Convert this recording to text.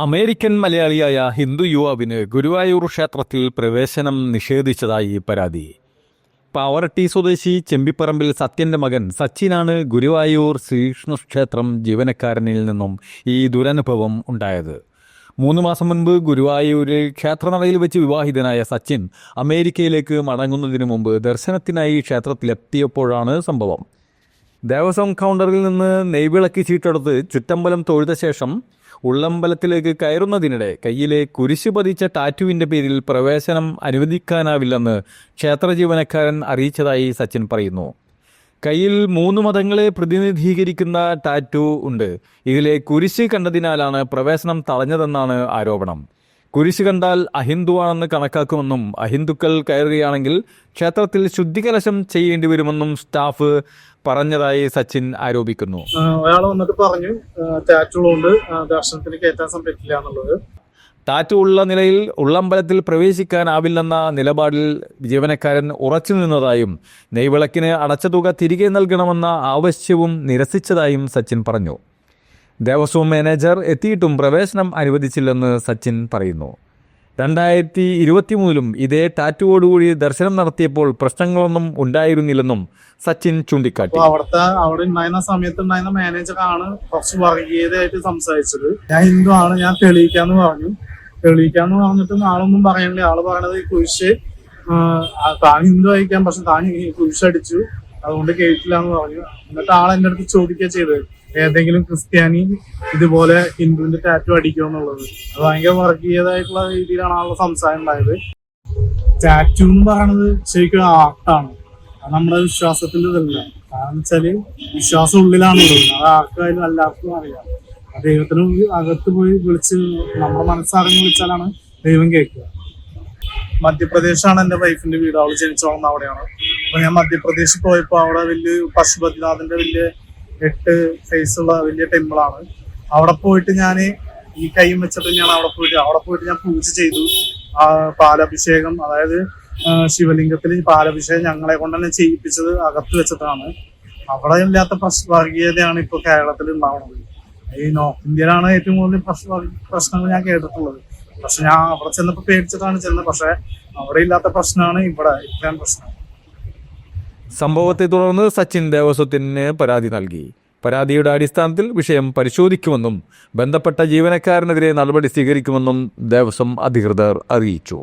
American മലയാളിയായ ഹിന്ദു യുവാവിന് ഗുരുവായൂർ ക്ഷേത്രത്തിൽ പ്രവേശനം നിഷേധിച്ചതായി പരാതി. പാവറട്ടി സ്വദേശി ചെമ്പിപ്പറമ്പിൽ സത്യന്റെ മകൻ സച്ചിനാണ് ഗുരുവായൂർ ശ്രീകൃഷ്ണ ക്ഷേത്രം ജീവനക്കാരനിൽ നിന്നും ഈ ദുരനുഭവം ഉണ്ടായത്. 3 മാസം മുൻപ് ഗുരുവായൂരിൽ ക്ഷേത്രനടയിൽ വെച്ച് വിവാഹിതനായ സച്ചിൻ അമേരിക്കയിലേക്ക് മടങ്ങുന്നതിന് മുമ്പ് ദർശനത്തിനായി ക്ഷേത്രത്തിലെത്തിയപ്പോഴാണ് സംഭവം. ദേവസ്വം കൗണ്ടറിൽ നിന്ന് നെയ്വിളക്ക് ചീട്ടെടുത്ത് ചുറ്റമ്പലം തൊഴുത ശേഷം ഉള്ളമ്പലത്തിലേക്ക് കയറുന്നതിനിടെ കയ്യിലെ കുരിശ് പതിച്ച ടാറ്റുവിൻ്റെ പേരിൽ പ്രവേശനം അനുവദിക്കാനാവില്ലെന്ന് ക്ഷേത്ര ജീവനക്കാരൻ അറിയിച്ചതായി സച്ചിൻ പറയുന്നു. കയ്യിൽ 3 മതങ്ങളെ പ്രതിനിധീകരിക്കുന്ന ടാറ്റു ഉണ്ട്. ഇതിലെ കുരിശ് കണ്ടതിനാലാണ് പ്രവേശനം തടഞ്ഞതെന്നാണ് ആരോപണം. കുരിശ് കണ്ടാൽ അഹിന്ദുവാണെന്ന് കണക്കാക്കുമെന്നും അഹിന്ദുക്കൾ കയറുകയാണെങ്കിൽ ക്ഷേത്രത്തിൽ ശുദ്ധികലശം ചെയ്യേണ്ടി വരുമെന്നും സ്റ്റാഫ് പറഞ്ഞതായി സച്ചിൻ ആരോപിക്കുന്നു. അയാൾ വന്നിട്ട് പറഞ്ഞു ടാറ്റു കൊണ്ട് ദർശനത്തിന് കയറ്റാൻ പറ്റില്ല എന്നുള്ളത്. ടാറ്റു ഉള്ള നിലയിൽ ഉള്ളമ്പലത്തിൽ പ്രവേശിക്കാനാവില്ലെന്ന നിലപാടിൽ ജീവനക്കാരൻ ഉറച്ചു നിന്നതായും നെയ്വിളക്കിന് അടച്ച തുക തിരികെ നൽകണമെന്ന ആവശ്യവും നിരസിച്ചതായും സച്ചിൻ പറഞ്ഞു. ദേവസ്വം മാനേജർ എത്തിയിട്ടും പ്രവേശനം അനുവദിച്ചില്ലെന്ന് സച്ചിൻ പറയുന്നു. 2023 ഇതേ ടാറ്റുവോടുകൂടി ദർശനം നടത്തിയപ്പോൾ പ്രശ്നങ്ങളൊന്നും ഉണ്ടായിരുന്നില്ലെന്നും സച്ചിൻ ചൂണ്ടിക്കാട്ടി. അവിടെ ഉണ്ടായിരുന്ന സമയത്ത് ഉണ്ടായിരുന്ന മാനേജറാണ് കുറച്ച് വർഗീയതയായിട്ട് സംസാരിച്ചത്. ഞാൻ ഹിന്ദു ആണ്, ഞാൻ തെളിയിക്കാന്ന് പറഞ്ഞിട്ടും ആളൊന്നും പറയണില്ല. ആള് പറയണത് കുരിശ് താൻ ഹിന്ദു ആയിരിക്കാം, പക്ഷെ താൻ കുരിശടിച്ചു, അതുകൊണ്ട് കേട്ടില്ല എന്ന് പറഞ്ഞു. എന്നിട്ട് ആൾ എന്റെ അടുത്ത് ചോദിക്കുക ചെയ്തത് ഏതെങ്കിലും ക്രിസ്ത്യാനി ഇതുപോലെ ഹിന്ദുവിന്റെ ടാറ്റു അടിക്കുമോ എന്നുള്ളത്. അത് ഭയങ്കര വർഗീയതായിട്ടുള്ള രീതിയിലാണ് ആളുടെ സംസാരം ഉണ്ടായത്. ടാറ്റു എന്ന് പറയുന്നത് ശരിക്കും ആർട്ടാണ്, അത് നമ്മുടെ വിശ്വാസത്തിന്റെ ഇതല്ല. കാരണം വെച്ചാല് വിശ്വാസം ഉള്ളിലാണുള്ളത്, അത് ആർക്കായാലും എല്ലാവർക്കും അറിയാം. ദൈവത്തിന് അകത്ത് പോയി വിളിച്ച് നമ്മുടെ മനസ്സറിഞ്ഞ് വിളിച്ചാലാണ് ദൈവം കേൾക്കുക. മധ്യപ്രദേശാണ് എന്റെ വൈഫിന്റെ വീട്, അവള് ജനിച്ചു വളർന്ന അവിടെയാണ്. അപ്പൊ ഞാൻ മധ്യപ്രദേശിൽ പോയപ്പോ അവിടെ വലിയ പശുപതിനാഥിന്റെ വലിയ 8 ഫേസുള്ള വലിയ ടെമ്പിളാണ്. അവിടെ പോയിട്ട് ഞാൻ ഈ കൈയും വെച്ചിട്ട് ഞാൻ അവിടെ പോയിട്ട് ഞാൻ പൂജ ചെയ്തു. പാലഭിഷേകം, അതായത് ശിവലിംഗത്തിൽ പാലഭിഷേകം ഞങ്ങളെ കൊണ്ട് തന്നെ ചെയ്യിപ്പിച്ചത് അകത്ത് വെച്ചിട്ടാണ്. അവിടെ ഇല്ലാത്ത വർഗീയതയാണ് ഇപ്പൊ കേരളത്തിൽ ഉണ്ടാവുന്നത്. ഈ നോർത്ത് ഇന്ത്യയിലാണ് ഏറ്റവും കൂടുതൽ പ്രശ്നങ്ങൾ ഞാൻ കേട്ടിട്ടുള്ളത്. പക്ഷെ ഞാൻ അവിടെ ചെന്നപ്പോ പേടിച്ചിട്ടാണ് ചെന്നത്. പക്ഷെ അവിടെ ഇല്ലാത്ത പ്രശ്നമാണ് ഇവിടെ ഇത്രയും പ്രശ്നം. സംഭവത്തെ തുടർന്ന് സച്ചിൻ ദേവസ്വത്തിന് പരാതി നൽകി. പരാതിയുടെ അടിസ്ഥാനത്തിൽ വിഷയം പരിശോധിക്കുമെന്നും ബന്ധപ്പെട്ട ജീവനക്കാരനെതിരെ നടപടി സ്വീകരിക്കുമെന്നും ദേവസ്വം അധികൃതർ അറിയിച്ചു.